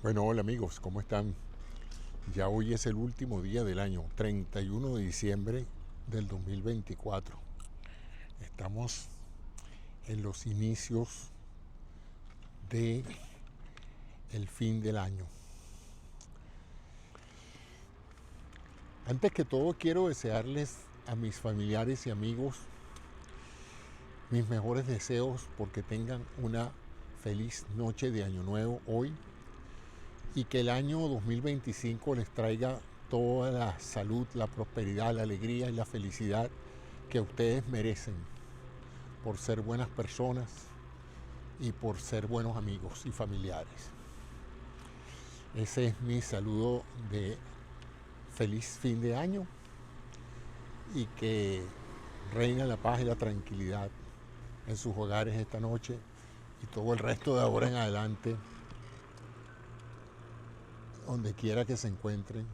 Bueno, hola amigos, ¿cómo están? Ya hoy es el último día del año, 31 de diciembre del 2024. Estamos en los inicios de el fin del año. Antes que todo quiero desearles a mis familiares y amigos mis mejores deseos porque tengan una feliz noche de año nuevo hoy y que el año 2025 les traiga toda la salud, la prosperidad, la alegría y la felicidad que ustedes merecen por ser buenas personas y por ser buenos amigos y familiares. Ese es mi saludo de feliz fin de año y que reina la paz y la tranquilidad en sus hogares esta noche y todo el resto de ahora en adelante, donde quiera que se encuentren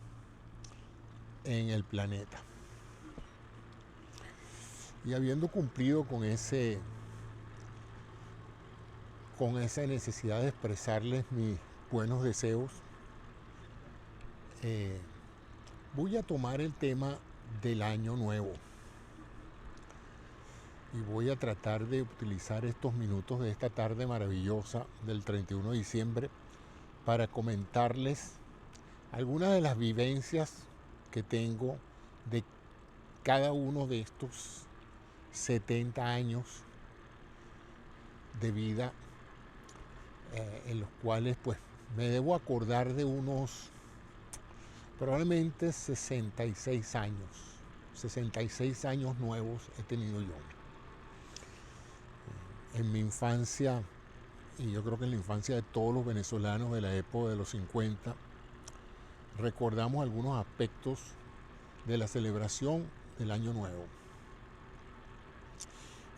en el planeta. Y habiendo cumplido con esa necesidad de expresarles mis buenos deseos, voy a tomar el tema del año nuevo y voy a tratar de utilizar estos minutos de esta tarde maravillosa del 31 de diciembre para comentarles algunas de las vivencias que tengo de cada uno de estos 70 años de vida, en los cuales pues me debo acordar de unos probablemente 66 años nuevos he tenido yo. En mi infancia, y yo creo que en la infancia de todos los venezolanos de la época de los 50, recordamos algunos aspectos de la celebración del Año Nuevo.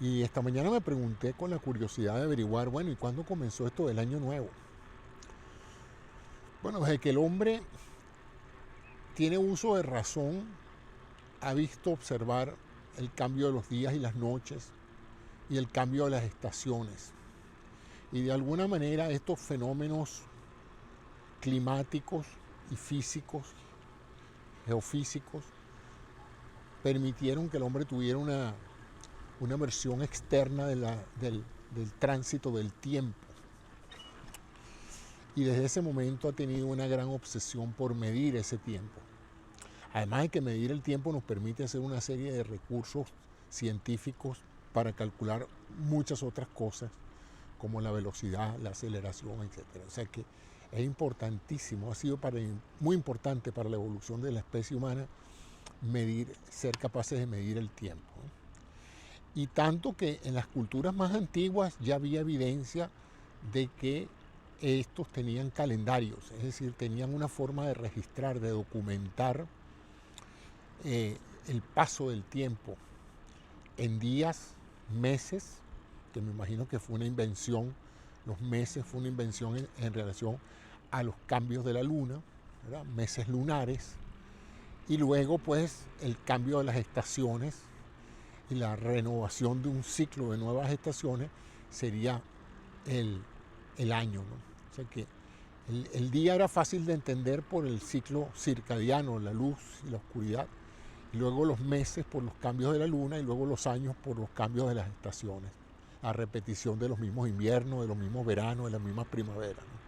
Y esta mañana me pregunté con la curiosidad de averiguar, bueno, ¿y cuándo comenzó esto del Año Nuevo? Bueno, desde que el hombre tiene uso de razón, ha visto observar el cambio de los días y las noches y el cambio de las estaciones. Y de alguna manera estos fenómenos climáticos y físicos, geofísicos, permitieron que el hombre tuviera una versión externa del tránsito del tiempo. Y desde ese momento ha tenido una gran obsesión por medir ese tiempo. Además de que medir el tiempo nos permite hacer una serie de recursos científicos para calcular muchas otras cosas, como la velocidad, la aceleración, etc. O sea que es importantísimo, ha sido muy importante para la evolución de la especie humana ser capaces de medir el tiempo. Y tanto que en las culturas más antiguas ya había evidencia de que estos tenían calendarios, es decir, tenían una forma de registrar, de documentar el paso del tiempo en días, meses, que me imagino que fue una invención, los meses fue una invención en relación a los cambios de la luna, ¿verdad? Meses lunares, y luego pues el cambio de las estaciones y la renovación de un ciclo de nuevas estaciones sería el año, ¿no? O sea que el día era fácil de entender por el ciclo circadiano, la luz y la oscuridad, y luego los meses por los cambios de la luna y luego los años por los cambios de las estaciones, a repetición de los mismos inviernos, de los mismos veranos, de las mismas primaveras, ¿no?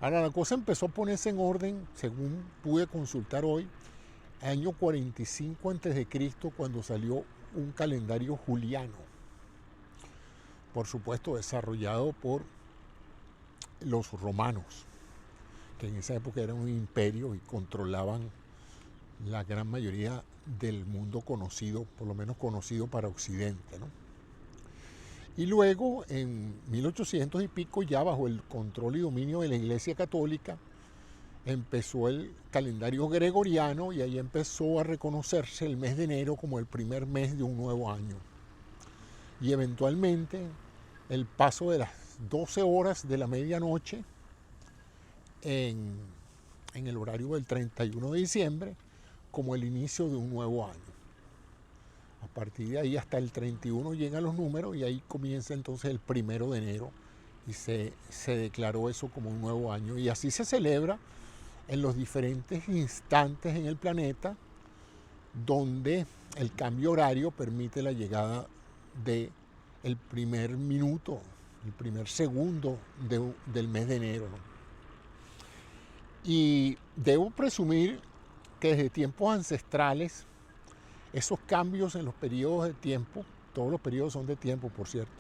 Ahora la cosa empezó a ponerse en orden, según pude consultar hoy, año 45 a.C., cuando salió un calendario juliano, por supuesto desarrollado por los romanos, que en esa época eran un imperio y controlaban la gran mayoría del mundo conocido, por lo menos conocido para Occidente, ¿no? Y luego, en 1800 y pico, ya bajo el control y dominio de la Iglesia Católica, empezó el calendario gregoriano y ahí empezó a reconocerse el mes de enero como el primer mes de un nuevo año. Y eventualmente el paso de las 12 horas de la medianoche en el horario del 31 de diciembre como el inicio de un nuevo año. A partir de ahí hasta el 31 llegan los números y ahí comienza entonces el 1 de enero y se declaró eso como un nuevo año. Y así se celebra en los diferentes instantes en el planeta donde el cambio horario permite la llegada de el primer minuto, el primer segundo del mes de enero, ¿no? Y debo presumir que desde tiempos ancestrales esos cambios en los periodos de tiempo, todos los periodos son de tiempo, por cierto,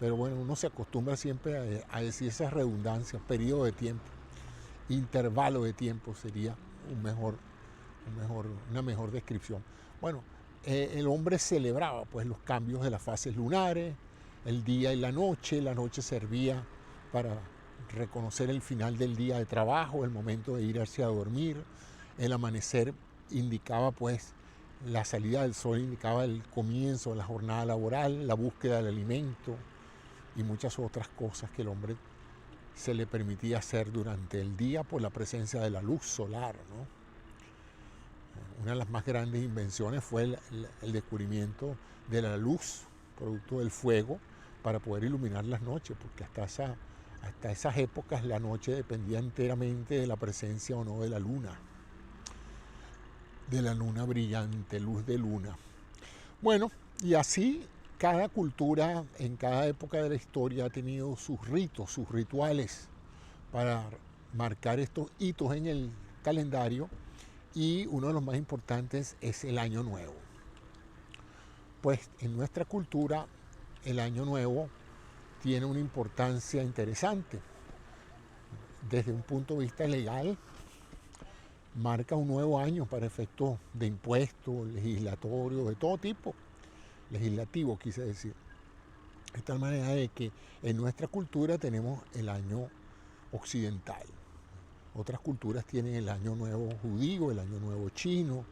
pero bueno, uno se acostumbra siempre a decir esas redundancias, periodo de tiempo, intervalo de tiempo sería una mejor descripción. Bueno, el hombre celebraba pues los cambios de las fases lunares, el día y la noche servía para reconocer el final del día de trabajo, el momento de irse a dormir, el amanecer indicaba pues la salida del sol, indicaba el comienzo de la jornada laboral, la búsqueda del alimento y muchas otras cosas que el hombre se le permitía hacer durante el día por la presencia de la luz solar, ¿no? Una de las más grandes invenciones fue el descubrimiento de la luz, producto del fuego, para poder iluminar las noches, porque hasta esas épocas la noche dependía enteramente de la presencia o no de la luna brillante, luz de luna. Bueno, y así cada cultura en cada época de la historia ha tenido sus ritos, sus rituales para marcar estos hitos en el calendario, y uno de los más importantes es el Año Nuevo. Pues en nuestra cultura el Año Nuevo tiene una importancia interesante. Desde un punto de vista legal, marca un nuevo año para efectos de impuestos, legislatorios, de todo tipo, legislativo quise decir. De tal manera de que en nuestra cultura tenemos el año occidental. Otras culturas tienen el año nuevo judío, el año nuevo chino,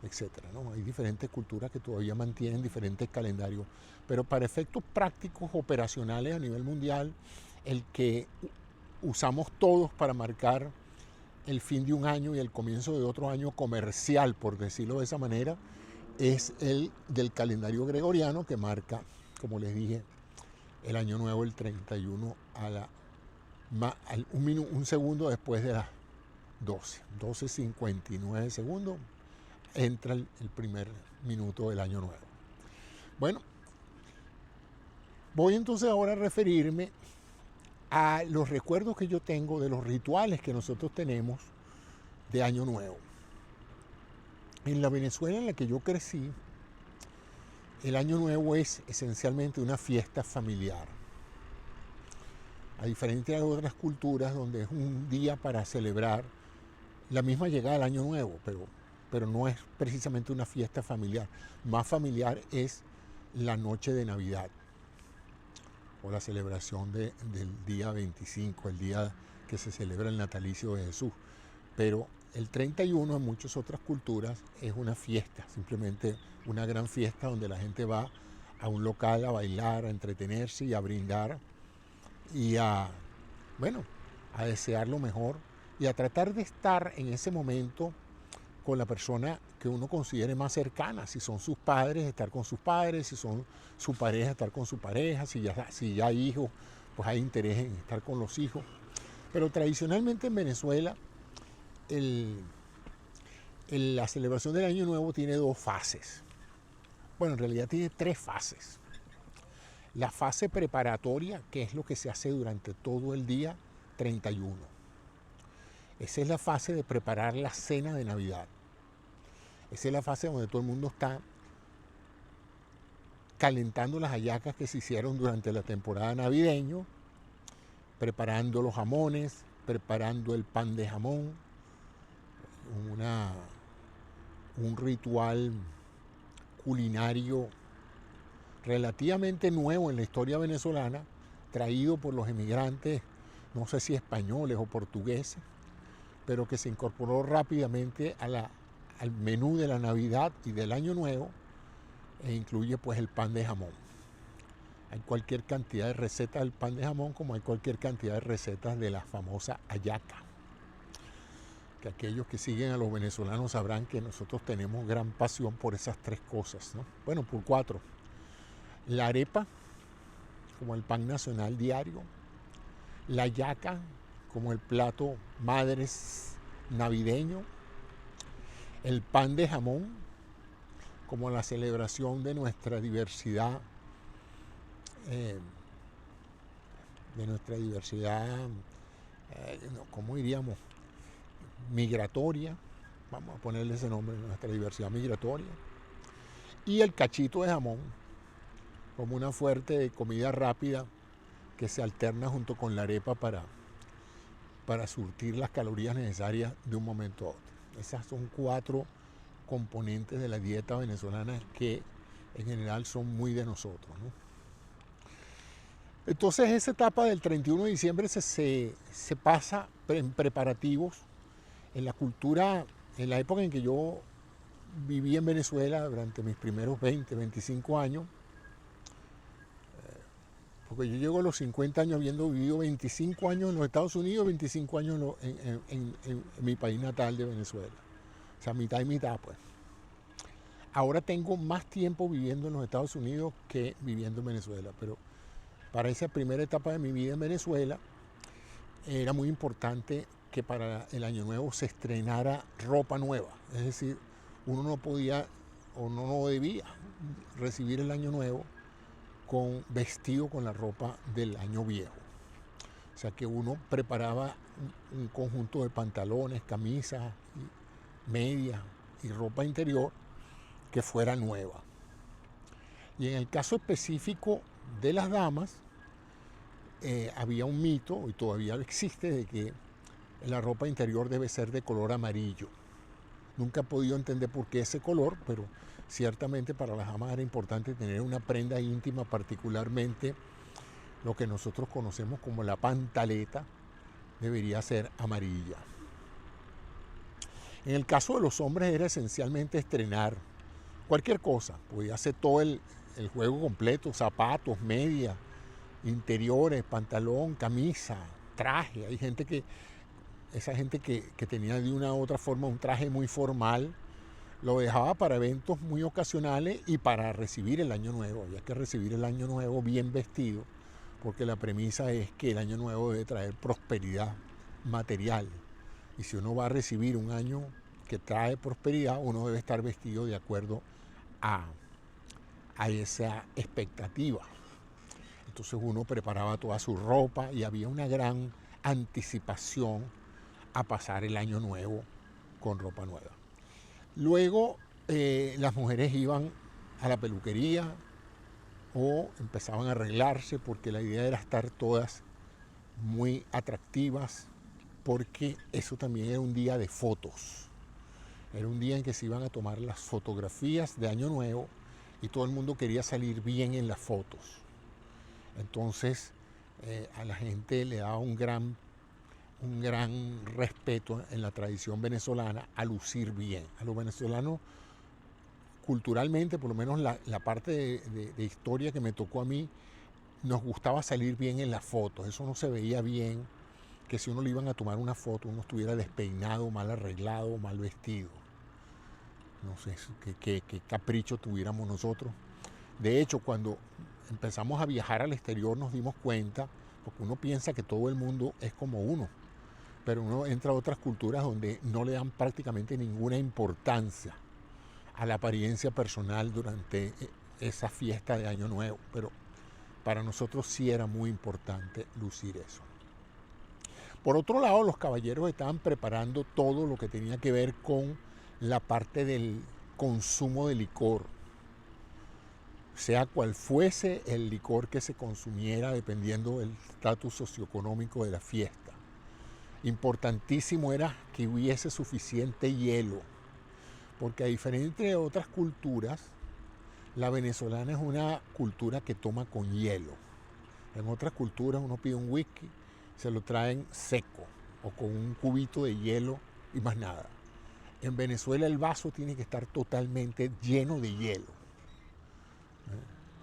etc., ¿no? Hay diferentes culturas que todavía mantienen diferentes calendarios, pero para efectos prácticos, operacionales a nivel mundial, el que usamos todos para marcar el fin de un año y el comienzo de otro año comercial, por decirlo de esa manera, es el del calendario gregoriano, que marca, como les dije, el año nuevo el 31 un segundo después de las 12:59 segundos, entra el primer minuto del año nuevo. Bueno, voy entonces ahora a referirme a los recuerdos que yo tengo de los rituales que nosotros tenemos de Año Nuevo. En la Venezuela en la que yo crecí, el Año Nuevo es esencialmente una fiesta familiar. A diferencia de otras culturas donde es un día para celebrar la misma llegada del Año Nuevo, pero no es precisamente una fiesta familiar. Más familiar es la noche de Navidad o la celebración del día 25, el día que se celebra el natalicio de Jesús. Pero el 31 en muchas otras culturas es una fiesta, simplemente una gran fiesta donde la gente va a un local a bailar, a entretenerse y a brindar y a desear lo mejor y a tratar de estar en ese momento con la persona que uno considere más cercana. Si son sus padres, estar con sus padres; si son su pareja, estar con su pareja; si ya hay hijos, pues hay interés en estar con los hijos. Pero tradicionalmente en Venezuela la celebración del Año Nuevo tiene dos fases. Bueno, en realidad tiene tres fases. La fase preparatoria, que es lo que se hace durante todo el día 31. Esa es la fase de preparar la cena de Navidad. Esa es la fase donde todo el mundo está calentando las hallacas que se hicieron durante la temporada navideña, preparando los jamones, preparando el pan de jamón, un ritual culinario relativamente nuevo en la historia venezolana, traído por los emigrantes, no sé si españoles o portugueses, pero que se incorporó rápidamente al menú de la Navidad y del Año Nuevo, e incluye pues el pan de jamón. Hay cualquier cantidad de recetas del pan de jamón, como hay cualquier cantidad de recetas de la famosa hallaca, que aquellos que siguen a los venezolanos sabrán que nosotros tenemos gran pasión por esas tres cosas, ¿no? Bueno, por cuatro. La arepa, como el pan nacional diario; la yaca como el plato madres navideño, el pan de jamón como la celebración de nuestra diversidad, eh, ¿cómo diríamos? Migratoria, vamos a ponerle ese nombre, nuestra diversidad migratoria, y el cachito de jamón como una fuerte comida rápida que se alterna junto con la arepa para surtir las calorías necesarias de un momento a otro. Esas son 4 componentes de la dieta venezolana que en general son muy de nosotros, ¿no? Entonces esa etapa del 31 de diciembre se pasa en preparativos, en la cultura, en la época en que yo viví en Venezuela durante mis primeros 20, 25 años, porque yo llego a los 50 años habiendo vivido 25 años en los Estados Unidos, 25 años en mi país natal de Venezuela. O sea, mitad y mitad, pues. Ahora tengo más tiempo viviendo en los Estados Unidos que viviendo en Venezuela, pero para esa primera etapa de mi vida en Venezuela era muy importante que para el Año Nuevo se estrenara ropa nueva. Es decir, uno no podía o no debía recibir el Año Nuevo vestido con la ropa del año viejo. O sea que uno preparaba un conjunto de pantalones, camisas, medias y ropa interior que fuera nueva. Y en el caso específico de las damas, había un mito, y todavía existe, de que la ropa interior debe ser de color amarillo. Nunca he podido entender por qué ese color, pero ciertamente para las damas era importante tener una prenda íntima, particularmente lo que nosotros conocemos como la pantaleta, debería ser amarilla. En el caso de los hombres era esencialmente estrenar cualquier cosa, podía hacer todo el juego completo, zapatos, medias, interiores, pantalón, camisa, traje. Hay gente esa gente que tenía de una u otra forma un traje muy formal, lo dejaba para eventos muy ocasionales y para recibir el Año Nuevo. Había que recibir el Año Nuevo bien vestido, porque la premisa es que el Año Nuevo debe traer prosperidad material. Y si uno va a recibir un año que trae prosperidad, uno debe estar vestido de acuerdo a esa expectativa. Entonces uno preparaba toda su ropa y había una gran anticipación a pasar el Año Nuevo con ropa nueva. Luego las mujeres iban a la peluquería o empezaban a arreglarse, porque la idea era estar todas muy atractivas, porque eso también era un día de fotos. Era un día en que se iban a tomar las fotografías de Año Nuevo y todo el mundo quería salir bien en las fotos. Entonces a la gente le daba un gran respeto en la tradición venezolana a lucir bien. A los venezolanos, culturalmente, por lo menos la parte de historia que me tocó a mí, nos gustaba salir bien en las fotos. Eso no se veía bien, que si uno le iban a tomar una foto, uno estuviera despeinado, mal arreglado, mal vestido. No sé qué capricho tuviéramos nosotros. De hecho, cuando empezamos a viajar al exterior nos dimos cuenta, porque uno piensa que todo el mundo es como uno, pero uno entra a otras culturas donde no le dan prácticamente ninguna importancia a la apariencia personal durante esa fiesta de Año Nuevo, pero para nosotros sí era muy importante lucir eso. Por otro lado, los caballeros estaban preparando todo lo que tenía que ver con la parte del consumo de licor, sea cual fuese el licor que se consumiera dependiendo del estatus socioeconómico de la fiesta. Importantísimo era que hubiese suficiente hielo, porque a diferencia de otras culturas, la venezolana es una cultura que toma con hielo. En otras culturas uno pide un whisky, se lo traen seco o con un cubito de hielo y más nada. En Venezuela el vaso tiene que estar totalmente lleno de hielo.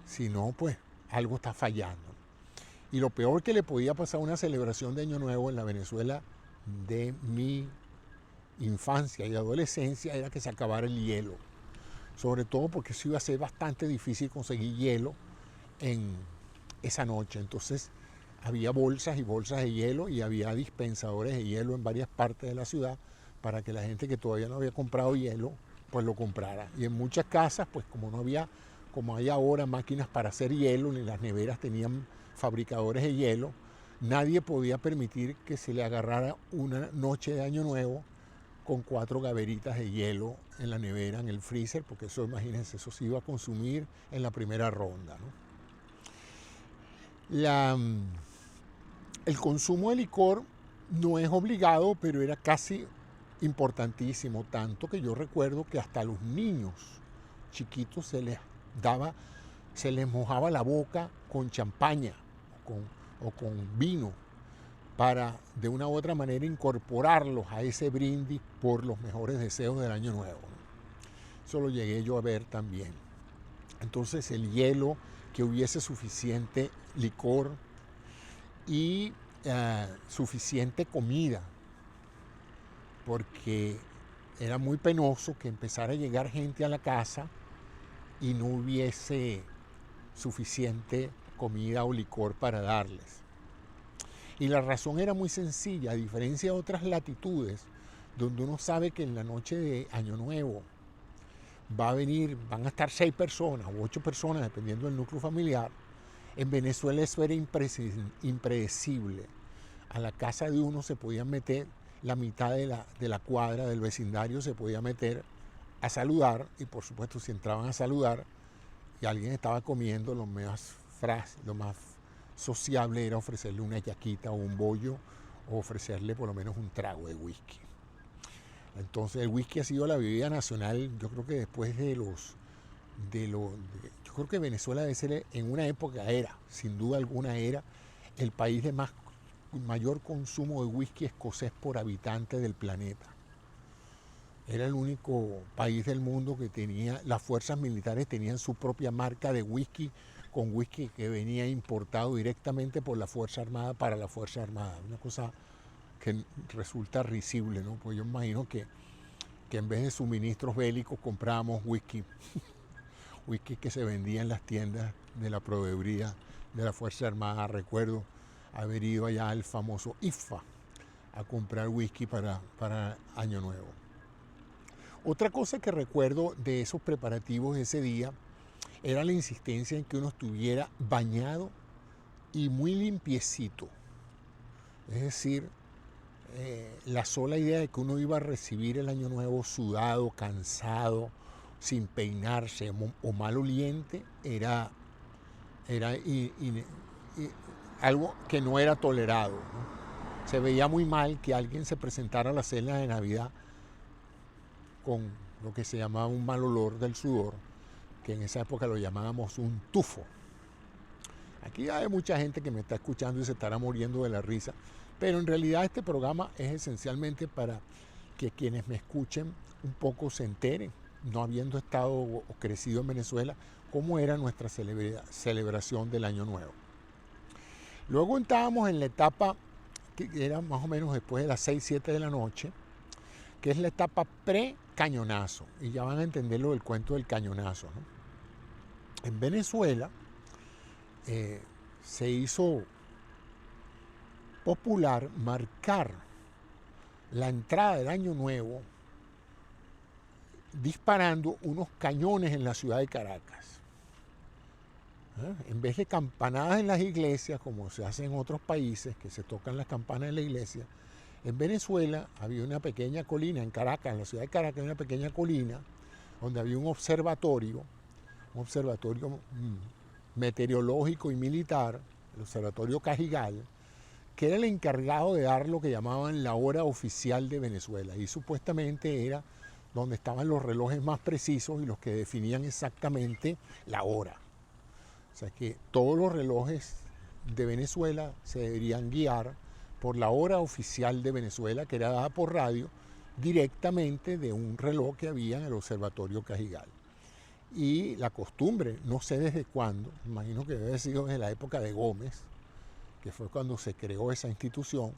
Si no, pues algo está fallando. Y lo peor que le podía pasar a una celebración de Año Nuevo en la Venezuela de mi infancia y adolescencia era que se acabara el hielo. Sobre todo porque eso iba a ser bastante difícil conseguir hielo en esa noche. Entonces había bolsas y bolsas de hielo y había dispensadores de hielo en varias partes de la ciudad para que la gente que todavía no había comprado hielo, pues lo comprara. Y en muchas casas, pues como no había, como hay ahora máquinas para hacer hielo, ni las neveras tenían fabricadores de hielo, nadie podía permitir que se le agarrara una noche de Año Nuevo con 4 gaveritas de hielo en la nevera, en el freezer, porque eso, imagínense, eso se iba a consumir en la primera ronda, ¿no? El consumo de licor no es obligado, pero era casi importantísimo, tanto que yo recuerdo que hasta a los niños chiquitos se les mojaba la boca con champaña o con vino para de una u otra manera incorporarlos a ese brindis por los mejores deseos del Año Nuevo, ¿no? Eso lo llegué yo a ver también. Entonces el hielo, que hubiese suficiente licor y suficiente comida, porque era muy penoso que empezara a llegar gente a la casa y no hubiese suficiente comida o licor para darles. Y la razón era muy sencilla, a diferencia de otras latitudes, donde uno sabe que en la noche de Año Nuevo van a estar 6 personas o 8 personas, dependiendo del núcleo familiar. En Venezuela eso era impredecible. A la casa de uno se podían meter, la mitad de la cuadra, del vecindario, se podía meter a saludar, y por supuesto si entraban a saludar y alguien estaba comiendo, lo más sociable era ofrecerle una yaquita o un bollo, o ofrecerle por lo menos un trago de whisky. Entonces el whisky ha sido la bebida nacional, yo creo que después yo creo que Venezuela debe ser, en una época era, sin duda alguna era, el país de mayor consumo de whisky escocés por habitante del planeta. Era el único país del mundo que tenía, las fuerzas militares tenían su propia marca de whisky, con whisky que venía importado directamente por la Fuerza Armada para la Fuerza Armada. Una cosa que resulta risible, ¿no? Pues yo imagino que en vez de suministros bélicos comprábamos whisky, whisky que se vendía en las tiendas de la proveeduría de la Fuerza Armada. Recuerdo haber ido allá al famoso IFA a comprar whisky para Año Nuevo. Otra cosa que recuerdo de esos preparativos de ese día era la insistencia en que uno estuviera bañado y muy limpiecito. Es decir, la sola idea de que uno iba a recibir el Año Nuevo sudado, cansado, sin peinarse o maloliente, era algo que no era tolerado, ¿no? Se veía muy mal que alguien se presentara a la cena de Navidad con lo que se llamaba un mal olor del sudor, que en esa época lo llamábamos un tufo. Aquí hay mucha gente que me está escuchando y se estará muriendo de la risa, pero en realidad este programa es esencialmente para que quienes me escuchen un poco se enteren, no habiendo estado o crecido en Venezuela, cómo era nuestra celebración del Año Nuevo. Luego estábamos en la etapa que era más o menos después de las 6, 7 de la noche, que es la etapa pre-cañonazo, y ya van a entender lo del cuento del cañonazo, ¿no? En Venezuela se hizo popular marcar la entrada del Año Nuevo disparando unos cañones en la ciudad de Caracas. En vez de campanadas en las iglesias, como se hace en otros países, que se tocan las campanas en la iglesia, en Venezuela había una pequeña colina, en Caracas, en la ciudad de Caracas, había una pequeña colina donde había un observatorio meteorológico y militar, el Observatorio Cajigal, que era el encargado de dar lo que llamaban la hora oficial de Venezuela, y supuestamente era donde estaban los relojes más precisos y los que definían exactamente la hora. O sea que todos los relojes de Venezuela se deberían guiar por la hora oficial de Venezuela, que era dada por radio directamente de un reloj que había en el Observatorio Cajigal. Y la costumbre, no sé desde cuándo, imagino que debe haber sido desde la época de Gómez, que fue cuando se creó esa institución,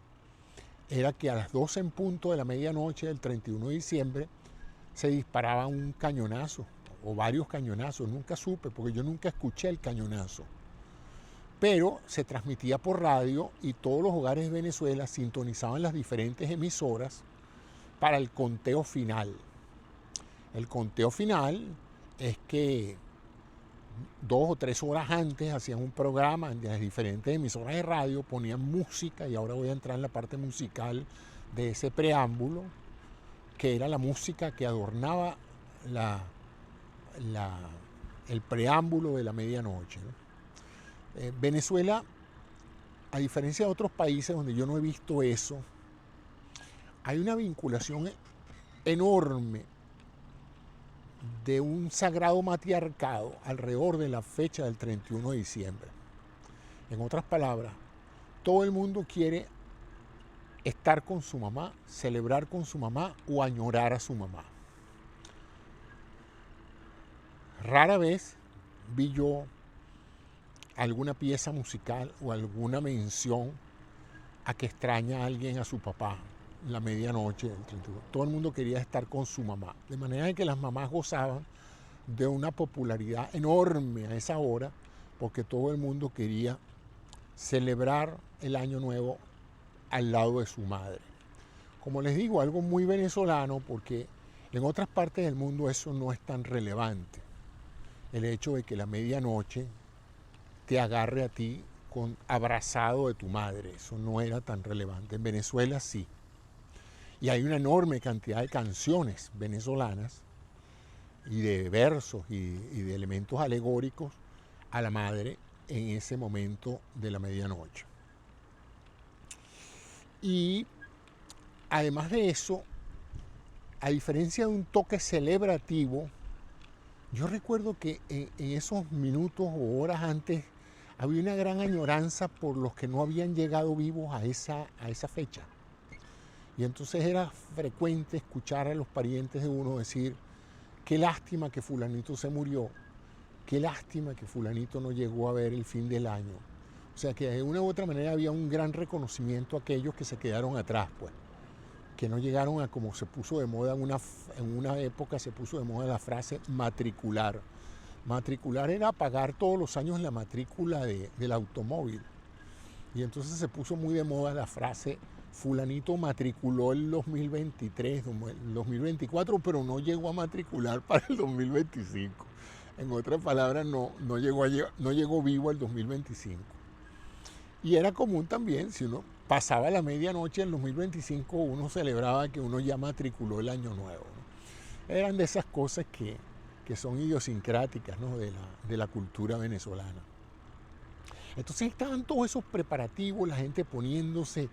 era que a las 12 en punto de la medianoche del 31 de diciembre se disparaba un cañonazo o varios cañonazos. Nunca supe, porque yo nunca escuché el cañonazo, pero se transmitía por radio y todos los hogares de Venezuela sintonizaban las diferentes emisoras para el conteo final. El conteo final es que 2 o 3 horas antes hacían un programa en las diferentes emisoras de radio, ponían música, y ahora voy a entrar en la parte musical de ese preámbulo, que era la música que adornaba el preámbulo de la medianoche, ¿no? Venezuela, a diferencia de otros países donde yo no he visto eso, hay una vinculación enorme de un sagrado matriarcado alrededor de la fecha del 31 de diciembre. En otras palabras, todo el mundo quiere estar con su mamá, celebrar con su mamá o añorar a su mamá. Rara vez vi yo alguna pieza musical o alguna mención a que extraña a alguien a su papá la medianoche del 31. Todo el mundo quería estar con su mamá, de manera que las mamás gozaban de una popularidad enorme a esa hora, porque todo el mundo quería celebrar el año nuevo al lado de su madre. Como les digo, algo muy venezolano, porque en otras partes del mundo eso no es tan relevante. El hecho de que la medianoche te agarre a ti abrazado de tu madre, eso no era tan relevante. En Venezuela sí. Y hay una enorme cantidad de canciones venezolanas y de versos y de elementos alegóricos a la madre en ese momento de la medianoche. Y además de eso, a diferencia de un toque celebrativo, yo recuerdo que en esos minutos o horas antes había una gran añoranza por los que no habían llegado vivos a esa fecha. Y entonces era frecuente escuchar a los parientes de uno decir: qué lástima que fulanito se murió, qué lástima que fulanito no llegó a ver el fin del año. O sea que de una u otra manera había un gran reconocimiento a aquellos que se quedaron atrás, pues, que no llegaron a, como se puso de moda en una época, se puso de moda la frase matricular. Matricular era pagar todos los años la matrícula del automóvil. Y entonces se puso muy de moda la frase: fulanito matriculó el 2023, el 2024, pero no llegó a matricular para el 2025. En otras palabras, no llegó vivo al 2025. Y era común también, si uno pasaba la medianoche en 2025, uno celebraba que uno ya matriculó el año nuevo, ¿no? Eran de esas cosas que son idiosincráticas, ¿no?, de la cultura venezolana. Entonces estaban todos esos preparativos, la gente poniéndose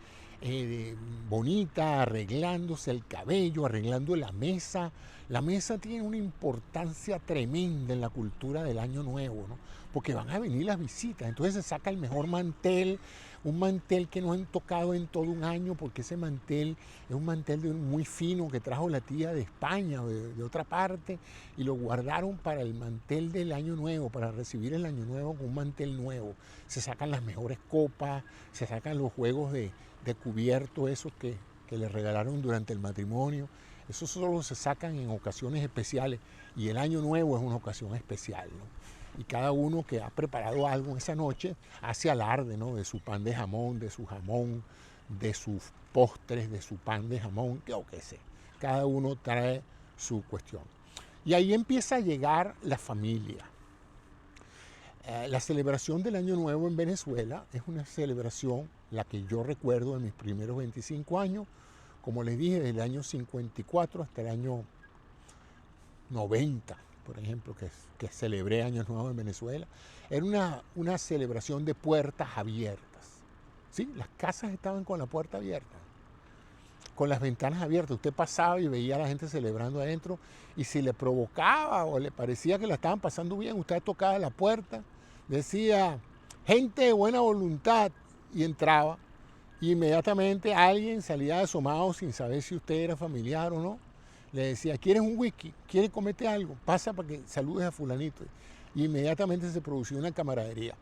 bonita, arreglándose el cabello, arreglando la mesa. La mesa tiene una importancia tremenda en la cultura del Año Nuevo, ¿no? Porque van a venir las visitas, entonces se saca el mejor mantel, un mantel que no han tocado en todo un año, porque ese mantel es un mantel muy fino que trajo la tía de España o de otra parte, y lo guardaron para el mantel del Año Nuevo, para recibir el Año Nuevo con un mantel nuevo. Se sacan las mejores copas, se sacan los juegos de cubierto esos que le regalaron durante el matrimonio. Esos solo se sacan en ocasiones especiales, y el Año Nuevo es una ocasión especial, ¿no? Y cada uno que ha preparado algo en esa noche hace alarde, ¿no?, de su pan de jamón, de su jamón, de sus postres, de su pan de jamón, yo qué sé. Cada uno trae su cuestión. Y ahí empieza a llegar la familia. La celebración del Año Nuevo en Venezuela es una celebración, la que yo recuerdo en mis primeros 25 años, como les dije, desde el año 54 hasta el año 90, por ejemplo, que celebré Año Nuevo en Venezuela. Era una celebración de puertas abiertas. ¿Sí? Las casas estaban con la puerta abierta, con las ventanas abiertas. Usted pasaba y veía a la gente celebrando adentro, y si le provocaba o le parecía que la estaban pasando bien, usted tocaba la puerta, decía: gente de buena voluntad, y entraba, y inmediatamente alguien salía asomado sin saber si usted era familiar o no. Le decía: ¿quieres un whisky? ¿Quieres comerte algo? Pasa para que saludes a fulanito. Y inmediatamente se producía una camaradería.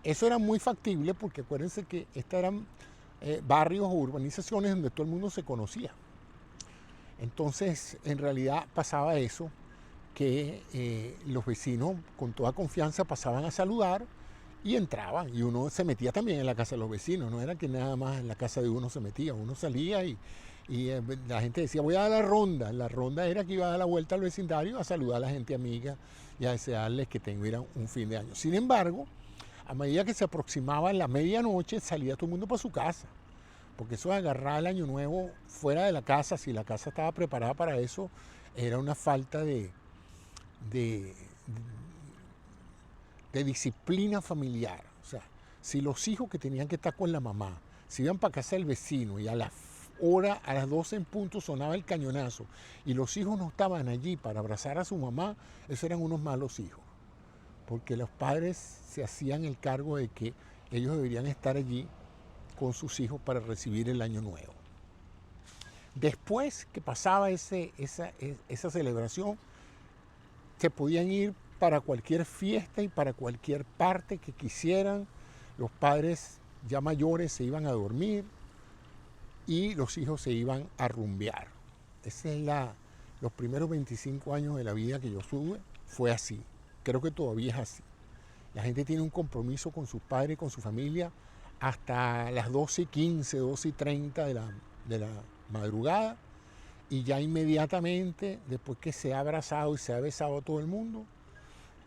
Eso era muy factible porque acuérdense que estos eran barrios o urbanizaciones donde todo el mundo se conocía. Entonces, en realidad pasaba eso, que los vecinos con toda confianza pasaban a saludar, y entraban, y uno se metía también en la casa de los vecinos, no era que nada más en la casa de uno se metía, uno salía y la gente decía, voy a dar la ronda era que iba a dar la vuelta al vecindario a saludar a la gente amiga y a desearles que tuvieran un fin de año. Sin embargo, a medida que se aproximaba la medianoche, salía todo el mundo para su casa, porque eso de agarrar el año nuevo fuera de la casa, si la casa estaba preparada para eso, era una falta de, de disciplina familiar. O sea, si los hijos que tenían que estar con la mamá se iban para casa del vecino y a las 12 en punto sonaba el cañonazo y los hijos no estaban allí para abrazar a su mamá, esos eran unos malos hijos, porque los padres se hacían el cargo de que ellos deberían estar allí con sus hijos para recibir el año nuevo. Después que pasaba esa celebración, se podían ir para cualquier fiesta y para cualquier parte que quisieran. Los padres ya mayores se iban a dormir y los hijos se iban a rumbear. Los primeros 25 años de la vida que yo tuve fue así. Creo que todavía es así. La gente tiene un compromiso con sus padres, con su familia, hasta las 12:15, 12:30 de la madrugada, y ya inmediatamente, después que se ha abrazado y se ha besado a todo el mundo,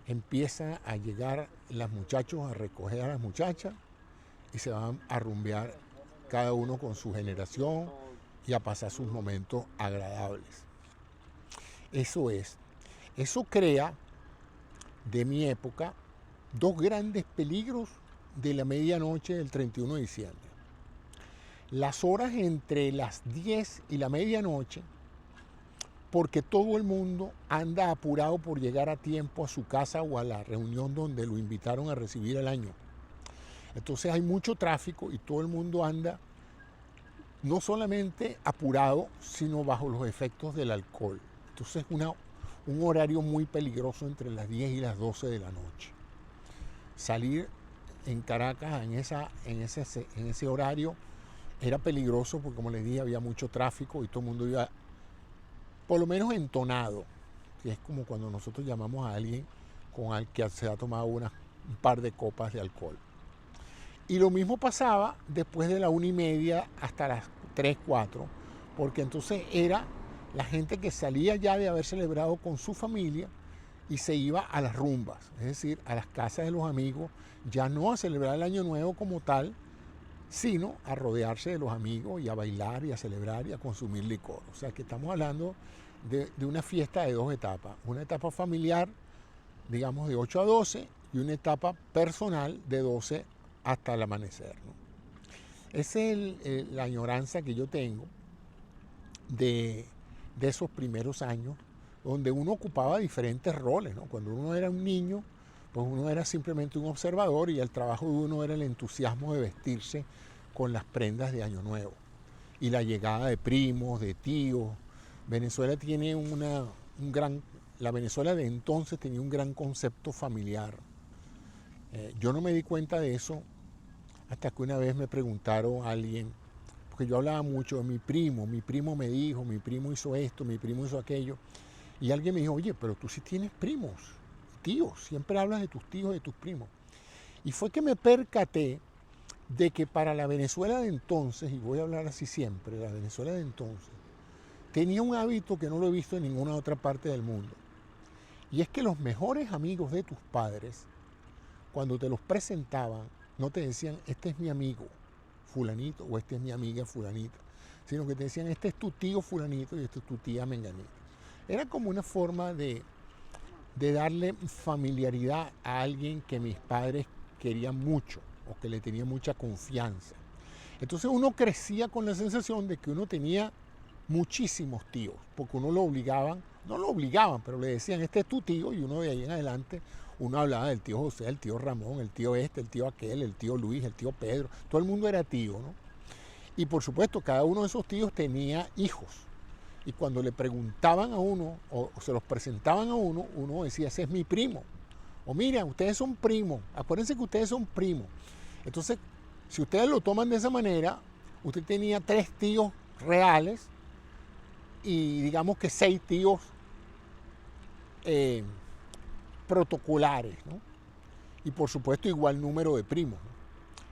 empiezan a llegar los muchachos a recoger a las muchachas y se van a rumbear cada uno con su generación y a pasar sus momentos agradables. Eso crea de mi época dos grandes peligros de la medianoche del 31 de diciembre. Las horas entre las 10 y la medianoche, porque todo el mundo anda apurado por llegar a tiempo a su casa o a la reunión donde lo invitaron a recibir el año. Entonces hay mucho tráfico y todo el mundo anda no solamente apurado, sino bajo los efectos del alcohol. Entonces un horario muy peligroso entre las 10 y las 12 de la noche. Salir en Caracas en ese horario era peligroso porque, como les dije, había mucho tráfico y todo el mundo iba por lo menos entonado, que es como cuando nosotros llamamos a alguien con el que se ha tomado un par de copas de alcohol. Y lo mismo pasaba después de la 1:30 hasta las 3, 4, porque entonces era la gente que salía ya de haber celebrado con su familia y se iba a las rumbas, es decir, a las casas de los amigos, ya no a celebrar el año nuevo como tal, sino a rodearse de los amigos y a bailar y a celebrar y a consumir licor. O sea que estamos hablando de una fiesta de dos etapas, una etapa familiar, digamos, de 8 a 12 y una etapa personal de 12 hasta el amanecer, ¿no? Esa es la añoranza que yo tengo de esos primeros años, donde uno ocupaba diferentes roles, ¿no? Cuando uno era un niño, pues uno era simplemente un observador y el trabajo de uno era el entusiasmo de vestirse con las prendas de Año Nuevo y la llegada de primos, de tíos. Venezuela tiene la Venezuela de entonces tenía un gran concepto familiar. Yo no me di cuenta de eso hasta que una vez me preguntaron a alguien, porque yo hablaba mucho de mi primo me dijo, mi primo hizo esto, mi primo hizo aquello, y alguien me dijo, oye, pero tú sí tienes primos, tíos, siempre hablas de tus tíos, de tus primos. Y fue que me percaté de que para la Venezuela de entonces, y voy a hablar así siempre, la Venezuela de entonces, tenía un hábito que no lo he visto en ninguna otra parte del mundo. Y es que los mejores amigos de tus padres, cuando te los presentaban, no te decían, este es mi amigo fulanito o esta es mi amiga fulanita, sino que te decían, este es tu tío fulanito y esta es tu tía menganita. Era como una forma de darle familiaridad a alguien que mis padres querían mucho o que le tenía mucha confianza. Entonces uno crecía con la sensación de que uno tenía muchísimos tíos, porque uno no lo obligaban, pero le decían, este es tu tío, y uno de ahí en adelante, uno hablaba del tío José, el tío Ramón, el tío el tío aquel, el tío Luis, el tío Pedro, todo el mundo era tío, ¿no? Y por supuesto, cada uno de esos tíos tenía hijos, y cuando le preguntaban a uno, o se los presentaban a uno, uno decía, ese es mi primo, o mira, ustedes son primos, acuérdense que ustedes son primos. Entonces, si ustedes lo toman de esa manera, usted tenía 3 tíos reales, y digamos que 6 tíos protocolares, ¿no? y por supuesto igual número de primos, ¿no?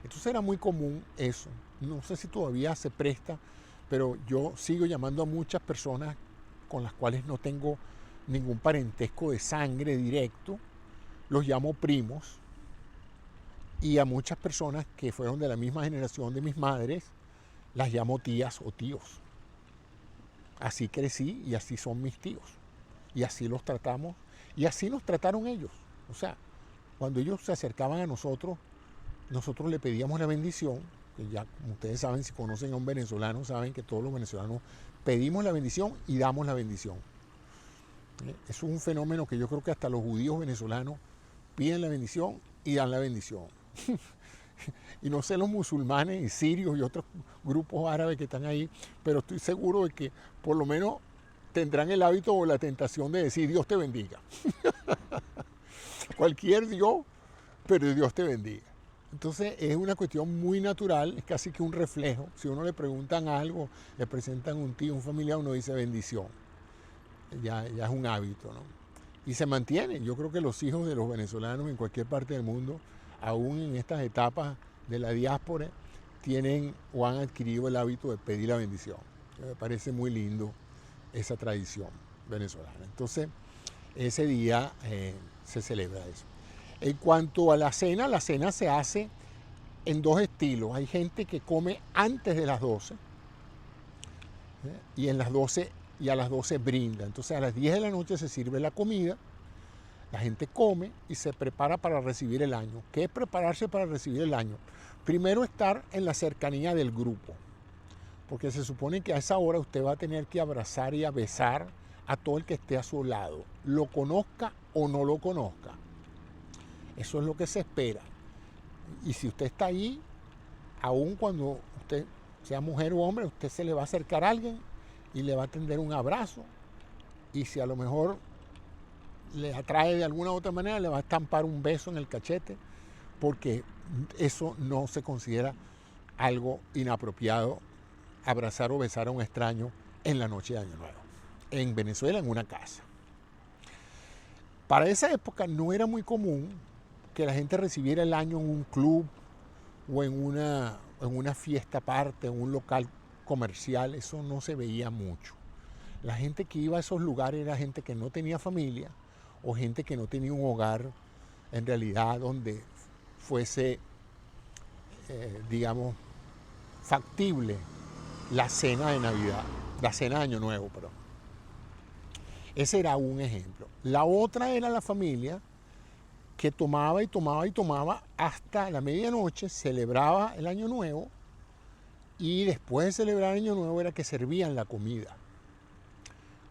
Entonces era muy común eso. No sé si todavía se presta, pero yo sigo llamando a muchas personas con las cuales no tengo ningún parentesco de sangre directo, los llamo primos, y a muchas personas que fueron de la misma generación de mis madres, las llamo tías o tíos. Así crecí y así son mis tíos. Y así los tratamos y así nos trataron ellos. O sea, cuando ellos se acercaban a nosotros, nosotros le pedíamos la bendición, que ya como ustedes saben, si conocen a un venezolano, saben que todos los venezolanos pedimos la bendición y damos la bendición. Eso es un fenómeno que yo creo que hasta los judíos venezolanos piden la bendición y dan la bendición. Y no sé los musulmanes y sirios y otros grupos árabes que están ahí, pero estoy seguro de que por lo menos tendrán el hábito o la tentación de decir Dios te bendiga. Cualquier Dios, pero Dios te bendiga. Entonces es una cuestión muy natural, es casi que un reflejo. Si uno le preguntan algo, le presentan un tío, un familiar, uno dice bendición. Ya es un hábito, ¿no? Y se mantiene. Yo creo que los hijos de los venezolanos en cualquier parte del mundo, aún en estas etapas de la diáspora, tienen o han adquirido el hábito de pedir la bendición. Me parece muy lindo esa tradición venezolana. Entonces, ese día se celebra eso. En cuanto a la cena se hace en dos estilos. Hay gente que come antes de las 12 y a las 12 brinda. Entonces a las 10 de la noche se sirve la comida, la gente come y se prepara para recibir el año. ¿Qué es prepararse para recibir el año? Primero estar en la cercanía del grupo, porque se supone que a esa hora usted va a tener que abrazar y a besar a todo el que esté a su lado, lo conozca o no lo conozca. Eso es lo que se espera. Y si usted está ahí, aun cuando usted sea mujer o hombre, usted se le va a acercar a alguien y le va a tender un abrazo. Y si a lo mejor le atrae de alguna u otra manera, le va a estampar un beso en el cachete, porque eso no se considera algo inapropiado, abrazar o besar a un extraño en la noche de Año Nuevo. En Venezuela, en una casa. Para esa época no era muy común que la gente recibiera el año en un club o en una fiesta aparte, en un local comercial. Eso no se veía mucho. La gente que iba a esos lugares era gente que no tenía familia o gente que no tenía un hogar en realidad donde fuese, digamos, factible la cena de Navidad, la cena de Año Nuevo, perdón. Ese era un ejemplo. La otra era la familia que tomaba y tomaba y tomaba hasta la medianoche, celebraba el Año Nuevo y después de celebrar el Año Nuevo era que servían la comida.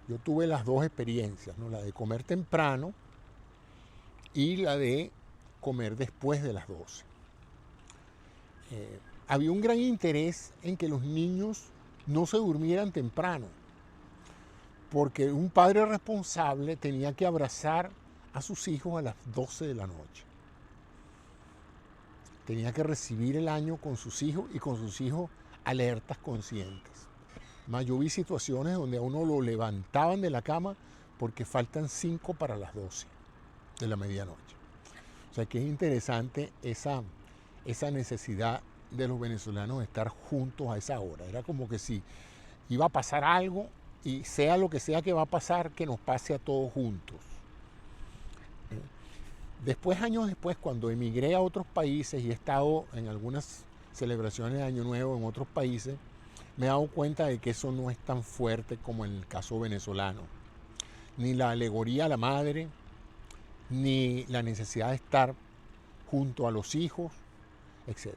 Yo tuve las dos experiencias, ¿no? La de comer temprano y la de comer después de las 12. Había un gran interés en que los niños no se durmieran temprano, porque un padre responsable tenía que abrazar a sus hijos a las 12 de la noche. Tenía que recibir el año con sus hijos y con sus hijos alertas, conscientes. Yo vi situaciones donde a uno lo levantaban de la cama porque faltan 5 para las 12 de la medianoche. O sea que es interesante esa necesidad de los venezolanos de estar juntos a esa hora. Era como que si iba a pasar algo y sea lo que sea que va a pasar, que nos pase a todos juntos. Después, años después, cuando emigré a otros países y he estado en algunas celebraciones de Año Nuevo en otros países, me he dado cuenta de que eso no es tan fuerte como en el caso venezolano. Ni la alegoría a la madre, ni la necesidad de estar junto a los hijos, etc.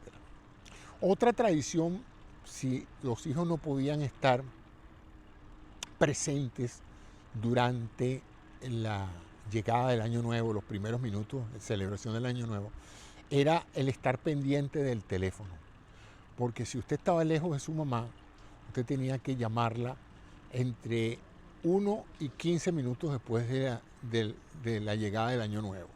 Otra tradición, si los hijos no podían estar presentes durante la llegada del Año Nuevo, los primeros minutos de celebración del Año Nuevo, era el estar pendiente del teléfono. Porque si usted estaba lejos de su mamá, usted tenía que llamarla entre 1 y 15 minutos después de la llegada del Año Nuevo,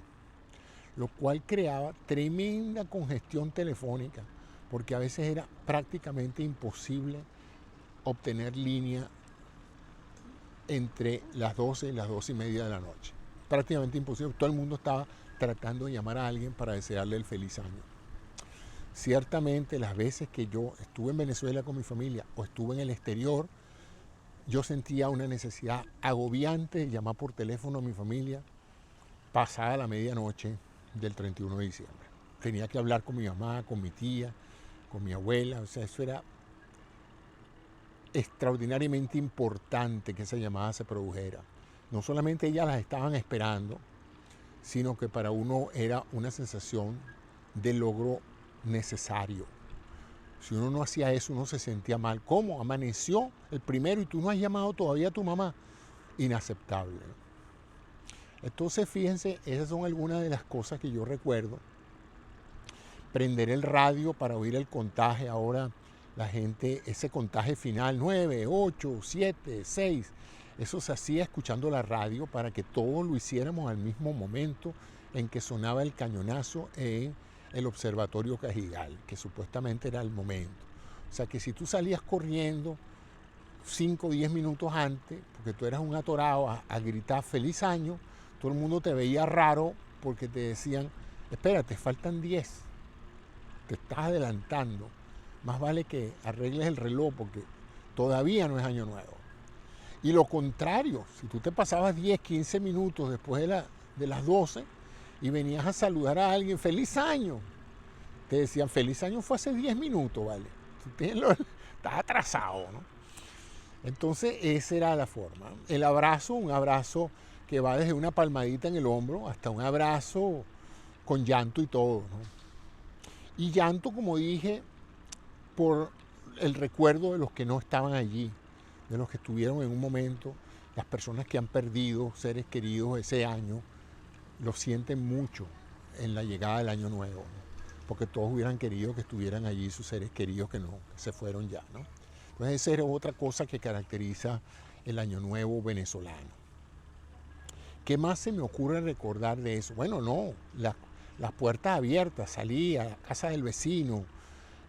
lo cual creaba tremenda congestión telefónica, porque a veces era prácticamente imposible obtener línea entre las 12 y las 12 y media de la noche. Prácticamente imposible, todo el mundo estaba tratando de llamar a alguien para desearle el feliz año. Ciertamente las veces que yo estuve en Venezuela con mi familia o estuve en el exterior, yo sentía una necesidad agobiante de llamar por teléfono a mi familia pasada la medianoche del 31 de diciembre. Tenía que hablar con mi mamá, con mi tía, con mi abuela. O sea, eso era extraordinariamente importante que esa llamada se produjera. No solamente ellas las estaban esperando, sino que para uno era una sensación de logro necesario. Si uno no hacía eso, uno se sentía mal. ¿Cómo? Amaneció el primero y tú no has llamado todavía a tu mamá. Inaceptable. Entonces, fíjense, esas son algunas de las cosas que yo recuerdo. Prender el radio para oír el contaje. Ahora la gente, ese contaje final, 9, 8, 7, 6, eso se hacía escuchando la radio para que todos lo hiciéramos al mismo momento en que sonaba el cañonazo en el observatorio Cajigal, que supuestamente era el momento. O sea que si tú salías corriendo 5 o 10 minutos antes, porque tú eras un atorado, a gritar feliz año, todo el mundo te veía raro porque te decían, espérate, faltan 10, te estás adelantando, más vale que arregles el reloj porque todavía no es año nuevo. Y lo contrario, si tú te pasabas 10, 15 minutos después de las 12 y venías a saludar a alguien, feliz año, te decían, feliz año fue hace 10 minutos, ¿vale? Estás atrasado, ¿no? Entonces esa era la forma. El abrazo, un abrazo que va desde una palmadita en el hombro hasta un abrazo con llanto y todo, ¿no? Y llanto, como dije, por el recuerdo de los que no estaban allí, de los que estuvieron en un momento, las personas que han perdido seres queridos ese año, lo sienten mucho en la llegada del año nuevo, ¿no? Porque todos hubieran querido que estuvieran allí sus seres queridos que no, que se fueron ya, ¿no? Entonces esa era otra cosa que caracteriza el año nuevo venezolano. ¿Qué más se me ocurre recordar de eso? Bueno, no, las puertas abiertas, salí a la casa del vecino,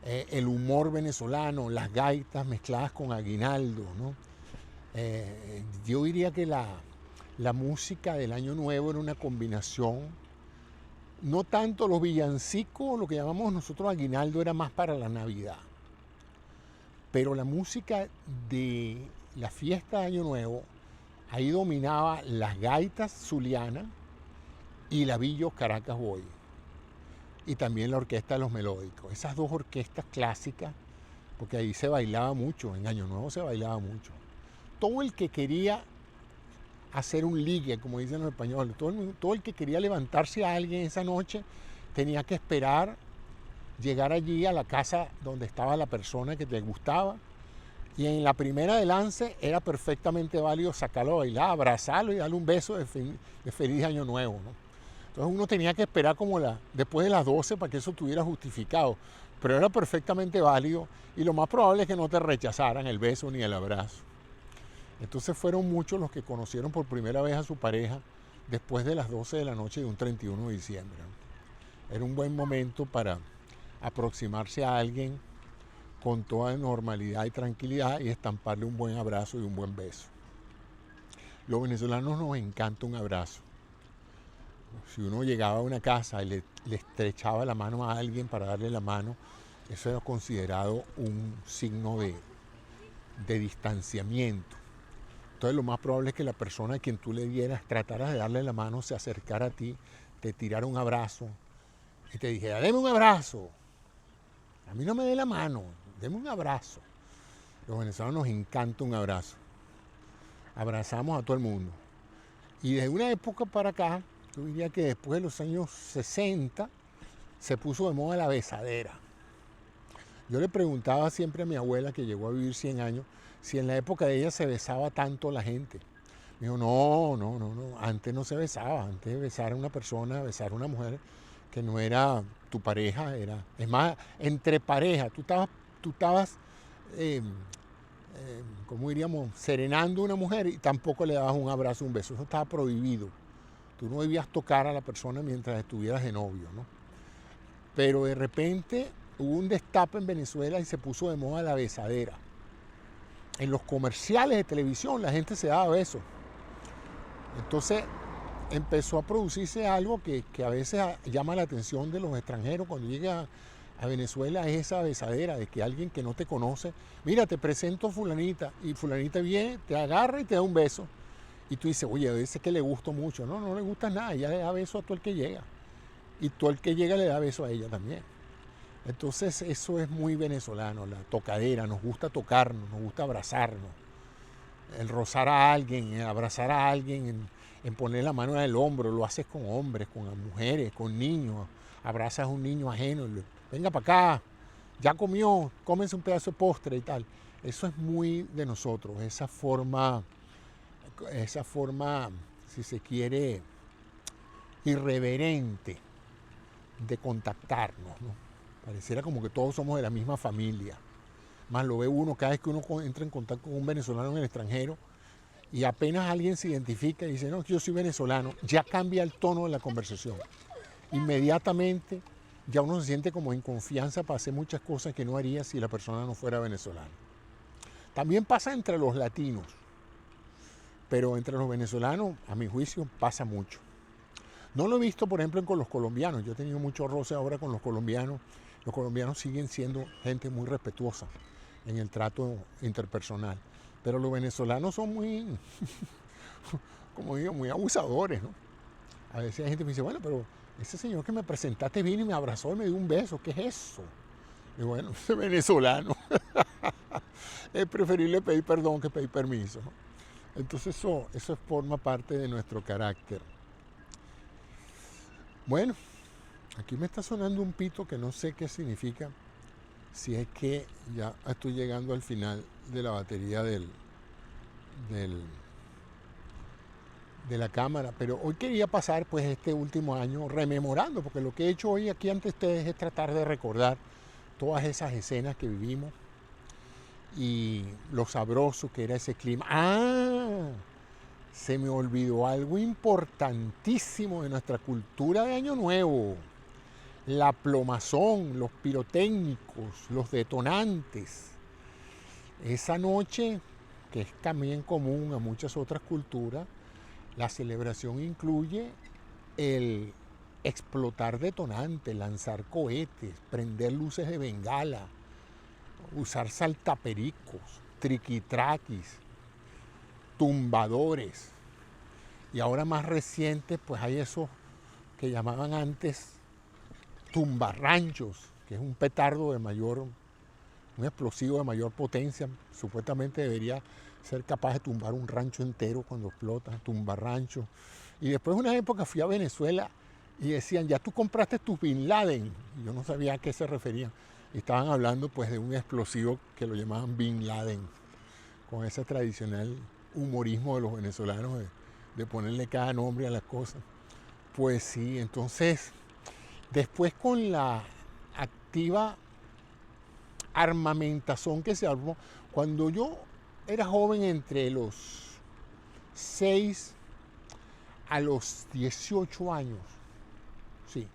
el humor venezolano, las gaitas mezcladas con aguinaldo, ¿no? Yo diría que la música del año nuevo era una combinación, no tanto los villancicos, lo que llamamos nosotros aguinaldo era más para la Navidad, pero la música de la fiesta de año nuevo, ahí dominaba las gaitas zulianas y la Billo Caracas Boy, y también la orquesta de los melódicos. Esas dos orquestas clásicas, porque ahí se bailaba mucho, en Año Nuevo se bailaba mucho. Todo el que quería hacer un ligue, como dicen los españoles, todo el que quería levantarse a alguien esa noche, tenía que esperar llegar allí a la casa donde estaba la persona que te gustaba, y en la primera de lance era perfectamente válido sacarlo a bailar, abrazarlo y darle un beso de feliz año nuevo, ¿no? Entonces uno tenía que esperar como después de las 12 para que eso estuviera justificado, pero era perfectamente válido y lo más probable es que no te rechazaran el beso ni el abrazo. Entonces fueron muchos los que conocieron por primera vez a su pareja después de las 12 de la noche de un 31 de diciembre. Era un buen momento para aproximarse a alguien con toda normalidad y tranquilidad y estamparle un buen abrazo y un buen beso. Los venezolanos nos encanta un abrazo. Si uno llegaba a una casa y le estrechaba la mano a alguien para darle la mano, eso era considerado un signo de distanciamiento. Entonces lo más probable es que la persona a quien tú le dieras, trataras de darle la mano, se acercara a ti, te tirara un abrazo y te dijera, deme un abrazo. A mí no me dé la mano, deme un abrazo. Los venezolanos nos encanta un abrazo. Abrazamos a todo el mundo. Y desde una época para acá, yo diría que después de los años 60, se puso de moda la besadera. Yo le preguntaba siempre a mi abuela, que llegó a vivir 100 años, si en la época de ella se besaba tanto la gente. Me dijo, no, antes no se besaba, antes de besar a una persona, besar a una mujer que no era tu pareja, es más, entre parejas, tú estabas ¿cómo diríamos?, serenando a una mujer y tampoco le dabas un abrazo, un beso, eso estaba prohibido. Tú no debías tocar a la persona mientras estuvieras de novio, ¿no? Pero de repente hubo un destape en Venezuela y se puso de moda la besadera. En los comerciales de televisión la gente se daba besos. Entonces empezó a producirse algo que a veces llama la atención de los extranjeros cuando llega a Venezuela, es esa besadera de que alguien que no te conoce, mira, te presento a fulanita, y fulanita viene, te agarra y te da un beso. Y tú dices, oye, a veces que le gusto mucho. No, no le gusta nada, ella le da beso a todo el que llega. Y todo el que llega le da beso a ella también. Entonces eso es muy venezolano, la tocadera, nos gusta tocarnos, nos gusta abrazarnos. El rozar a alguien, el abrazar a alguien, en poner la mano en el hombro, lo haces con hombres, con mujeres, con niños. Abrazas a un niño ajeno, venga para acá, ya comió, cómense un pedazo de postre y tal. Eso es muy de nosotros, esa forma, si se quiere, irreverente de contactarnos, ¿no? Pareciera como que todos somos de la misma familia. Más lo ve uno cada vez que uno entra en contacto con un venezolano en el extranjero y apenas alguien se identifica y dice, no, yo soy venezolano, ya cambia el tono de la conversación. Inmediatamente ya uno se siente como en confianza para hacer muchas cosas que no haría si la persona no fuera venezolana. También pasa entre los latinos, pero entre los venezolanos, a mi juicio, pasa mucho. No lo he visto, por ejemplo, con los colombianos. Yo he tenido mucho roce ahora con los colombianos. Los colombianos siguen siendo gente muy respetuosa en el trato interpersonal. Pero los venezolanos son muy, como digo, muy abusadores, ¿no? A veces hay gente que me dice, bueno, pero ese señor que me presentaste vino y me abrazó y me dio un beso. ¿Qué es eso? Y bueno, ese venezolano. Es preferible pedir perdón que pedir permiso, ¿no? Entonces eso forma parte de nuestro carácter. Bueno, aquí me está sonando un pito que no sé qué significa, si es que ya estoy llegando al final de la batería de la cámara, pero hoy quería pasar pues este último año rememorando, porque lo que he hecho hoy aquí ante ustedes es tratar de recordar todas esas escenas que vivimos y lo sabroso que era ese clima. Se me olvidó algo importantísimo de nuestra cultura de Año Nuevo. La plomazón, los pirotécnicos, los detonantes. Esa noche, que es también común a muchas otras culturas, la celebración incluye el explotar detonantes, lanzar cohetes, prender luces de bengala, usar saltapericos, triquitraquis, tumbadores. Y ahora más recientes, pues hay esos que llamaban antes tumbarranchos, que es un petardo de mayor, un explosivo de mayor potencia. Supuestamente debería ser capaz de tumbar un rancho entero cuando explota, tumbarrancho. Y después de una época fui a Venezuela y decían, ya tú compraste tu Bin Laden. Y yo no sabía a qué se referían. Y estaban hablando pues de un explosivo que lo llamaban Bin Laden, con ese tradicional humorismo de los venezolanos de ponerle cada nombre a las cosas. Pues sí, entonces, después con la activa armamentazón que se armó, cuando yo era joven entre los 6 a los 18 años, sí,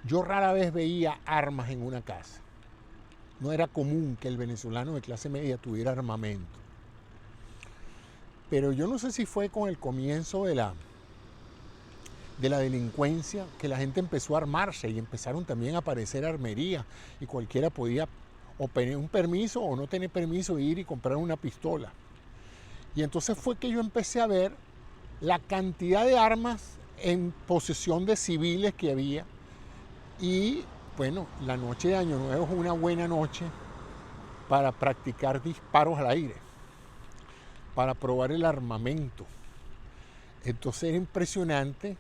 yo rara vez veía armas en una casa. No era común que el venezolano de clase media tuviera armamento. Pero yo no sé si fue con el comienzo de la delincuencia que la gente empezó a armarse y empezaron también a aparecer armerías y cualquiera podía o tener un permiso o no tener permiso de ir y comprar una pistola. Y entonces fue que yo empecé a ver la cantidad de armas en posesión de civiles que había. Y bueno, la noche de Año Nuevo es una buena noche para practicar disparos al aire, para probar el armamento. Entonces era impresionante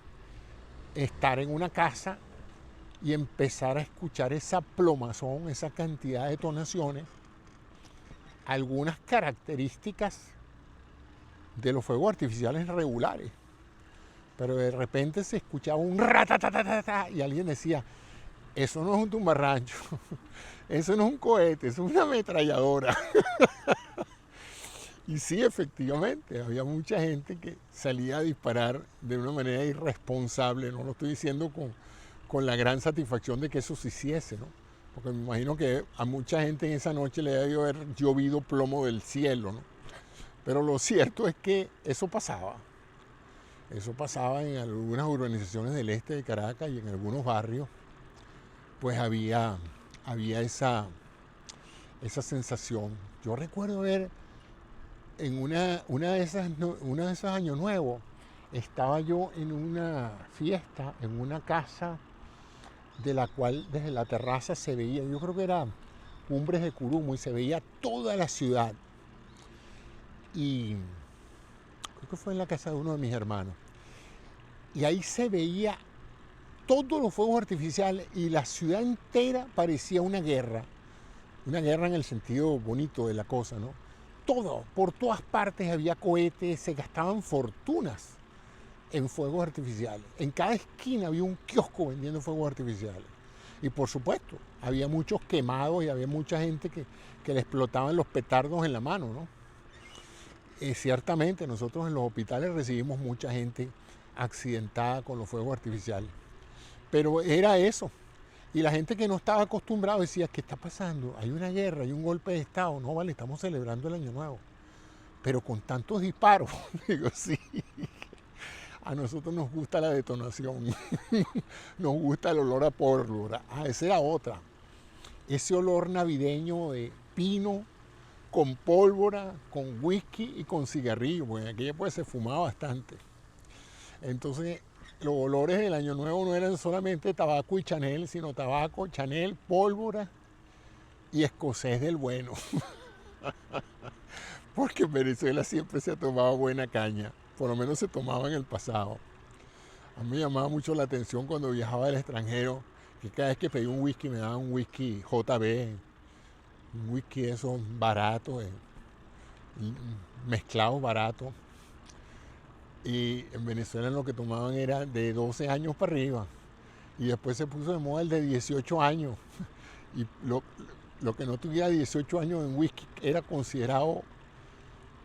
estar en una casa y empezar a escuchar esa plomazón, esa cantidad de detonaciones, algunas características de los fuegos artificiales regulares. Pero de repente se escuchaba un ratatatata y alguien decía, eso no es un tumbarrancho, eso no es un cohete, eso es una ametralladora. Y sí, efectivamente, había mucha gente que salía a disparar de una manera irresponsable. No lo estoy diciendo con la gran satisfacción de que eso se hiciese, ¿no? Porque me imagino que a mucha gente en esa noche le debió haber llovido plomo del cielo, ¿no? Pero lo cierto es que eso pasaba. Eso pasaba en algunas urbanizaciones del este de Caracas y en algunos barrios, pues había esa sensación. Yo recuerdo ver en una de esas, una de esos años nuevos, estaba yo en una fiesta, en una casa de la cual desde la terraza se veía, yo creo que era Cumbres de Curumo, y se veía toda la ciudad. Y creo que fue en la casa de uno de mis hermanos. Y ahí se veía todos los fuegos artificiales y la ciudad entera parecía una guerra en el sentido bonito de la cosa, ¿no? Todo, por todas partes había cohetes, se gastaban fortunas en fuegos artificiales. En cada esquina había un kiosco vendiendo fuegos artificiales. Y por supuesto, había muchos quemados y había mucha gente que le explotaban los petardos en la mano, ¿no? Ciertamente, nosotros en los hospitales recibimos mucha gente accidentada con los fuegos artificiales. Pero era eso. Y la gente que no estaba acostumbrada decía, ¿qué está pasando? Hay una guerra, hay un golpe de Estado. No, vale, estamos celebrando el Año Nuevo. Pero con tantos disparos, digo, sí, a nosotros nos gusta la detonación, nos gusta el olor a pólvora. Esa era otra. Ese olor navideño de pino con pólvora, con whisky y con cigarrillo, porque en aquella época se fumaba bastante. Entonces, los olores del Año Nuevo no eran solamente tabaco y Chanel, sino tabaco, Chanel, pólvora y escocés del bueno. Porque en Venezuela siempre se ha tomado buena caña, por lo menos se tomaba en el pasado. A mí me llamaba mucho la atención cuando viajaba al extranjero, que cada vez que pedía un whisky me daban un whisky JB, un whisky de esos baratos, mezclados baratos. Y en Venezuela lo que tomaban era de 12 años para arriba. Y después se puso de moda el de 18 años. Y lo que no tuviera 18 años en whisky era considerado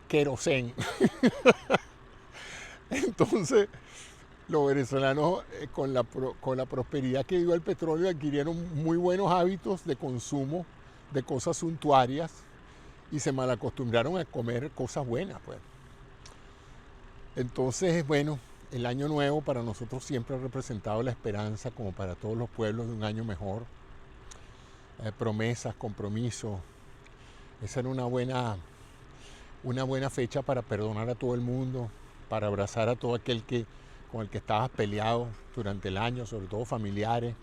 querosén. Entonces, los venezolanos con la prosperidad que dio el petróleo adquirieron muy buenos hábitos de consumo de cosas suntuarias y se malacostumbraron a comer cosas buenas, pues. Entonces, bueno, el Año Nuevo para nosotros siempre ha representado la esperanza, como para todos los pueblos, de un año mejor. Promesas, compromisos. Esa era una buena fecha para perdonar a todo el mundo, para abrazar a todo aquel con el que estabas peleado durante el año, sobre todo familiares.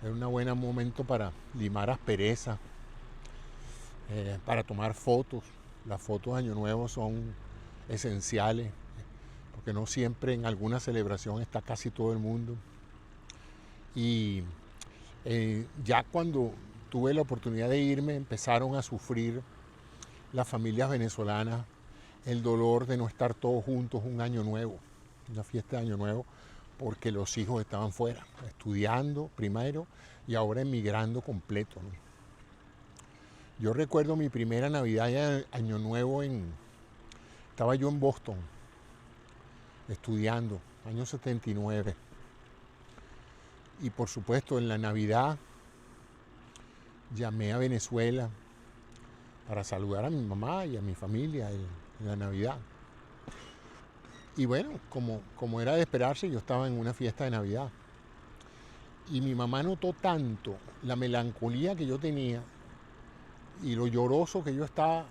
Era un buen momento para limar asperezas, para tomar fotos. Las fotos de Año Nuevo son esenciales, porque no siempre en alguna celebración está casi todo el mundo. Y ya cuando tuve la oportunidad de irme, empezaron a sufrir las familias venezolanas el dolor de no estar todos juntos un año nuevo, una fiesta de Año Nuevo, porque los hijos estaban fuera, estudiando primero y ahora emigrando completo, ¿no? Yo recuerdo mi primera Navidad y Año Nuevo estaba yo en Boston, estudiando, año 79. Y por supuesto en la Navidad llamé a Venezuela para saludar a mi mamá y a mi familia en la Navidad. Y bueno, como era de esperarse, yo estaba en una fiesta de Navidad. Y mi mamá notó tanto la melancolía que yo tenía y lo lloroso que yo estaba,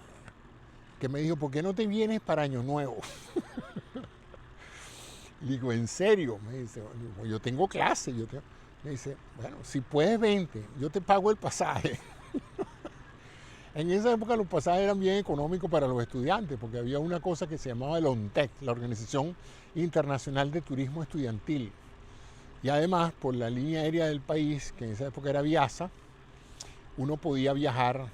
que me dijo, ¿por qué no te vienes para Año Nuevo? Y digo, ¿en serio? Me dice, yo tengo clase. Me dice, bueno, si puedes vente, yo te pago el pasaje. En esa época los pasajes eran bien económicos para los estudiantes, porque había una cosa que se llamaba el ONTEC, la Organización Internacional de Turismo Estudiantil. Y además, por la línea aérea del país, que en esa época era Viasa, uno podía viajar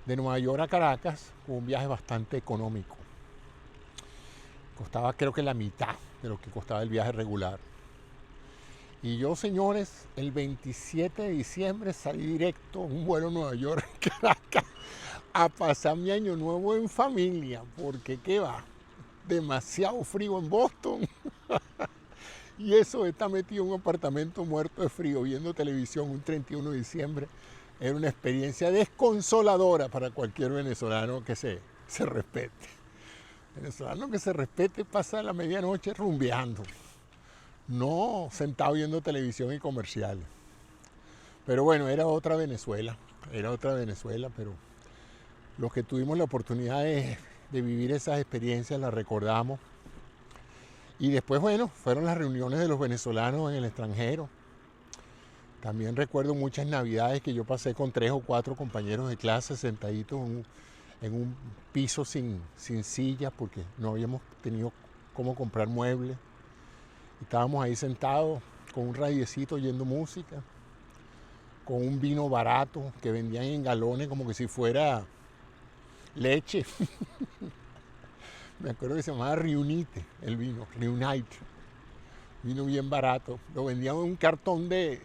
de Nueva York a Caracas con un viaje bastante económico. Costaba creo que la mitad de lo que costaba el viaje regular. Y yo, señores, el 27 de diciembre salí directo a un vuelo a Nueva York, Caracas, a pasar mi Año Nuevo en familia, porque qué va, demasiado frío en Boston. Y eso de estar metido en un apartamento muerto de frío viendo televisión un 31 de diciembre era una experiencia desconsoladora para cualquier venezolano que se respete. Venezolano que se respete pasa la medianoche rumbeando, no sentado viendo televisión y comerciales. Pero bueno, era otra Venezuela, pero los que tuvimos la oportunidad de vivir esas experiencias las recordamos. Y después, bueno, fueron las reuniones de los venezolanos en el extranjero. También recuerdo muchas navidades que yo pasé con 3 o 4 compañeros de clase sentaditos en un piso sin sillas porque no habíamos tenido cómo comprar muebles. Y estábamos ahí sentados con un radiecito oyendo música, con un vino barato que vendían en galones como que si fuera leche. Me acuerdo que se llamaba Riunite, el vino, Riunite. Vino bien barato. Lo vendían en un cartón de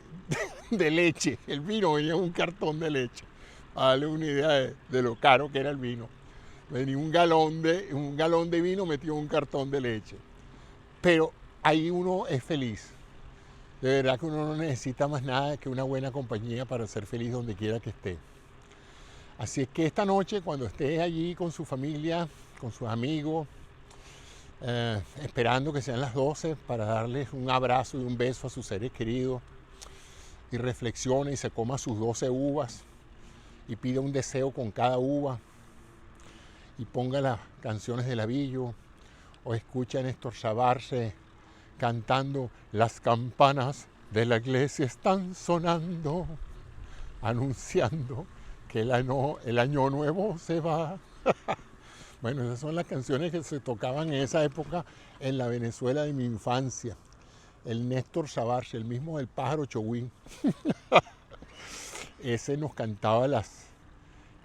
leche. El vino venía en un cartón de leche. Para darle una idea de lo caro que era el vino. Venía un galón de vino metido en un cartón de leche. Pero ahí uno es feliz. De verdad que uno no necesita más nada que una buena compañía para ser feliz donde quiera que esté. Así es que esta noche, cuando estés allí con su familia, con sus amigos, esperando que sean las 12 para darles un abrazo y un beso a sus seres queridos, y reflexione y se coma sus 12 uvas y pida un deseo con cada uva y ponga las canciones de Lavillo o escucha a Néstor Sabarce cantando "Las campanas de la iglesia están sonando, anunciando que el año nuevo se va". Bueno, esas son las canciones que se tocaban en esa época en la Venezuela de mi infancia. El Néstor Sabarce, el mismo del pájaro Chowín. Ese nos cantaba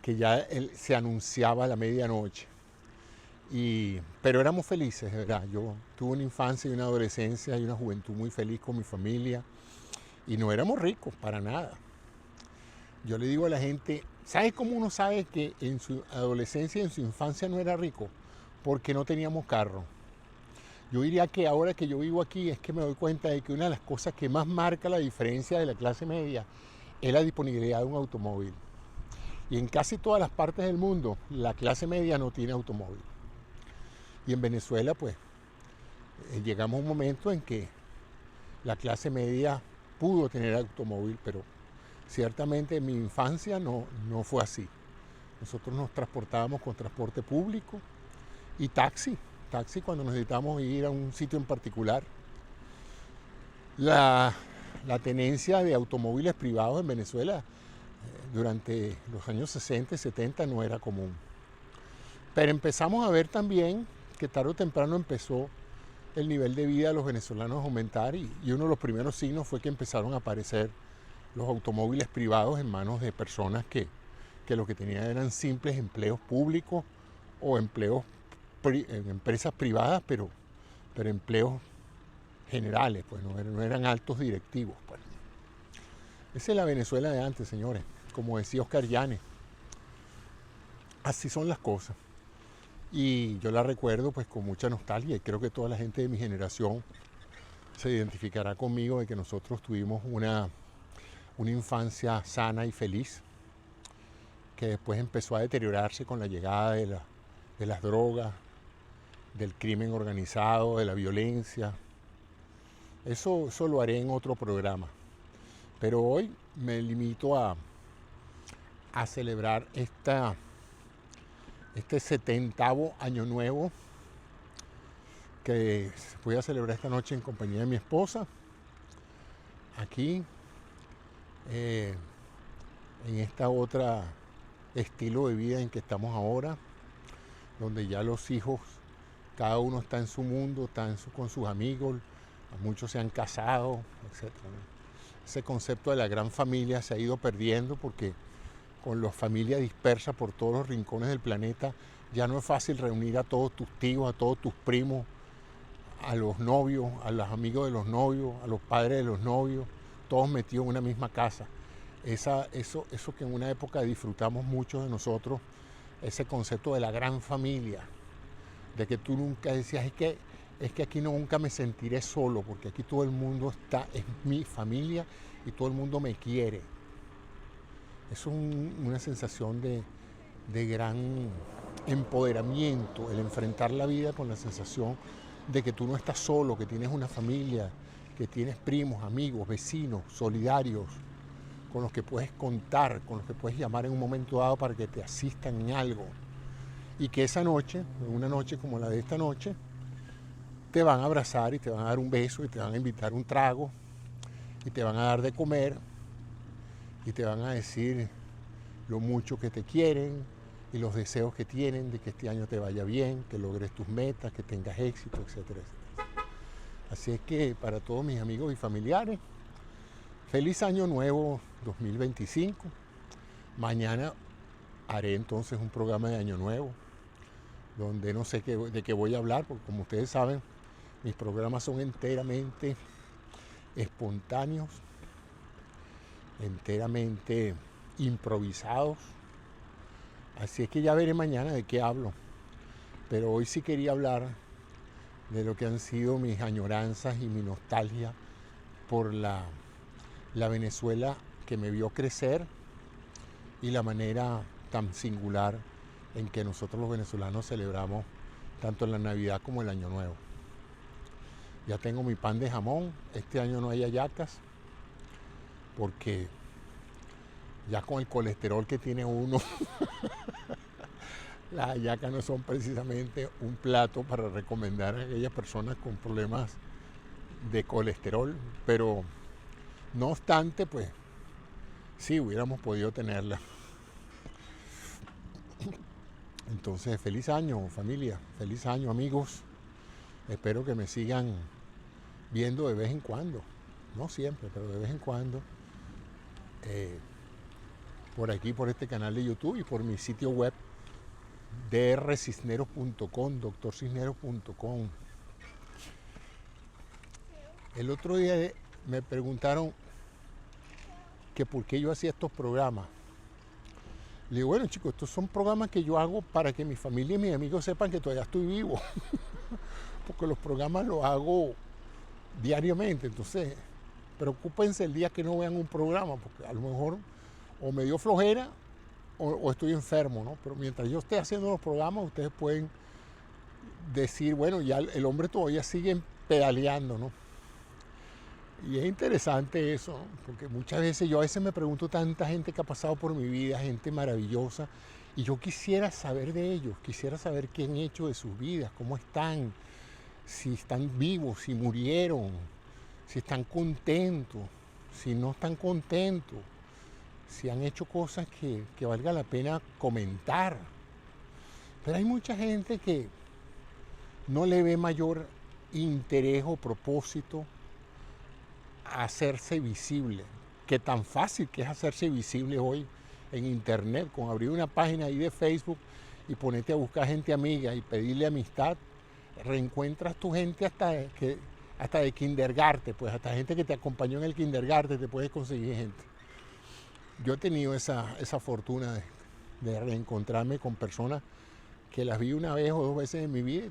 que ya se anunciaba a la medianoche. Pero éramos felices, de verdad. Yo tuve una infancia y una adolescencia y una juventud muy feliz con mi familia. Y no éramos ricos, para nada. Yo le digo a la gente, ¿sabes cómo uno sabe que en su adolescencia y en su infancia no era rico? Porque no teníamos carro. Yo diría que ahora que yo vivo aquí es que me doy cuenta de que una de las cosas que más marca la diferencia de la clase media es la disponibilidad de un automóvil. Y en casi todas las partes del mundo, la clase media no tiene automóvil. Y en Venezuela, pues, llegamos a un momento en que la clase media pudo tener automóvil, pero ciertamente en mi infancia no fue así. Nosotros nos transportábamos con transporte público y taxi cuando necesitábamos ir a un sitio en particular. La tenencia de automóviles privados en Venezuela durante los años 60 y 70 no era común. Pero empezamos a ver también que tarde o temprano empezó el nivel de vida de los venezolanos a aumentar y uno de los primeros signos fue que empezaron a aparecer los automóviles privados en manos de personas que lo que tenían eran simples empleos públicos o empleos en empresas privadas, pero empleos generales, pues no eran altos directivos. Pues. Esa es la Venezuela de antes, señores. Como decía Oscar Llanes, así son las cosas. Y yo la recuerdo pues con mucha nostalgia y creo que toda la gente de mi generación se identificará conmigo de que nosotros tuvimos una infancia sana y feliz que después empezó a deteriorarse con la llegada de las drogas, del crimen organizado, de la violencia. Eso lo haré en otro programa. Pero hoy me limito a celebrar este 70º año nuevo que voy a celebrar esta noche en compañía de mi esposa, aquí, en esta otra estilo de vida en que estamos ahora, donde ya los hijos, cada uno está en su mundo, con sus amigos, muchos se han casado, etc. Ese concepto de la gran familia se ha ido perdiendo porque con la familia dispersa por todos los rincones del planeta, ya no es fácil reunir a todos tus tíos, a todos tus primos, a los novios, a los amigos de los novios, a los padres de los novios, todos metidos en una misma casa. Eso que en una época disfrutamos mucho de nosotros, ese concepto de la gran familia, de que tú nunca decías, es que aquí nunca me sentiré solo, porque aquí todo el mundo es mi familia y todo el mundo me quiere. Es una sensación de gran empoderamiento, el enfrentar la vida con la sensación de que tú no estás solo, que tienes una familia, que tienes primos, amigos, vecinos, solidarios, con los que puedes contar, con los que puedes llamar en un momento dado para que te asistan en algo. Y que esa noche, una noche como la de esta noche, te van a abrazar y te van a dar un beso y te van a invitar un trago y te van a dar de comer y te van a decir lo mucho que te quieren y los deseos que tienen de que este año te vaya bien, que logres tus metas, que tengas éxito, etcétera, etcétera. Así es que para todos mis amigos y familiares, feliz año nuevo 2025. Mañana haré entonces un programa de año nuevo, donde no sé de qué voy a hablar, porque como ustedes saben, mis programas son enteramente espontáneos, enteramente improvisados. Así es que ya veré mañana de qué hablo. Pero hoy sí quería hablar de lo que han sido mis añoranzas y mi nostalgia por la Venezuela que me vio crecer y la manera tan singular en que nosotros los venezolanos celebramos tanto la Navidad como el Año Nuevo. Ya tengo mi pan de jamón. Este año no hay hallacas porque ya con el colesterol que tiene uno, las hallacas no son precisamente un plato para recomendar a aquellas personas con problemas de colesterol, pero no obstante, pues sí hubiéramos podido tenerla. Entonces, feliz año, familia, feliz año, amigos. Espero que me sigan viendo de vez en cuando, no siempre, pero de vez en cuando, por aquí, por este canal de YouTube y por mi sitio web drcisneros.com, doctorcisneros.com. El otro día me preguntaron que por qué yo hacía estos programas. Le digo, bueno, chicos, estos son programas que yo hago para que mi familia y mis amigos sepan que todavía estoy vivo. Porque los programas los hago diariamente. Entonces, preocúpense el día que no vean un programa, porque a lo mejor o me dio flojera o estoy enfermo, ¿no? Pero mientras yo esté haciendo los programas, ustedes pueden decir, bueno, ya el hombre todavía sigue pedaleando, ¿no? Y es interesante eso, ¿no? Porque muchas veces yo a veces me pregunto tanta gente que ha pasado por mi vida, gente maravillosa, y yo quisiera saber de ellos, quisiera saber qué han hecho de sus vidas, cómo están, si están vivos, si murieron, si están contentos, si no están contentos, si han hecho cosas que valga la pena comentar. Pero hay mucha gente que no le ve mayor interés o propósito a hacerse visible. Que tan fácil que es hacerse visible hoy en internet, con abrir una página ahí de Facebook y ponerte a buscar gente amiga y pedirle amistad, reencuentras tu gente hasta de kindergarten, pues hasta gente que te acompañó en el kindergarten te puedes conseguir gente. Yo he tenido esa fortuna de reencontrarme con personas que las vi una vez o dos veces en mi vida,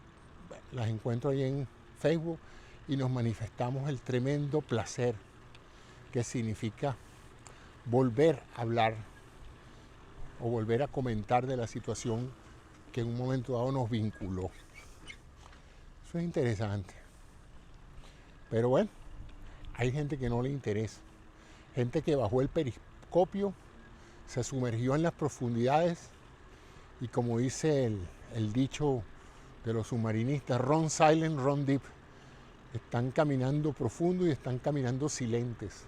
las encuentro ahí en Facebook y nos manifestamos el tremendo placer que significa volver a hablar o volver a comentar de la situación que en un momento dado nos vinculó. Eso es interesante. Pero bueno, hay gente que no le interesa. Gente que bajó el periscopio, se sumergió en las profundidades y como dice el dicho de los submarinistas, run silent, run deep. Están caminando profundo y están caminando silentes.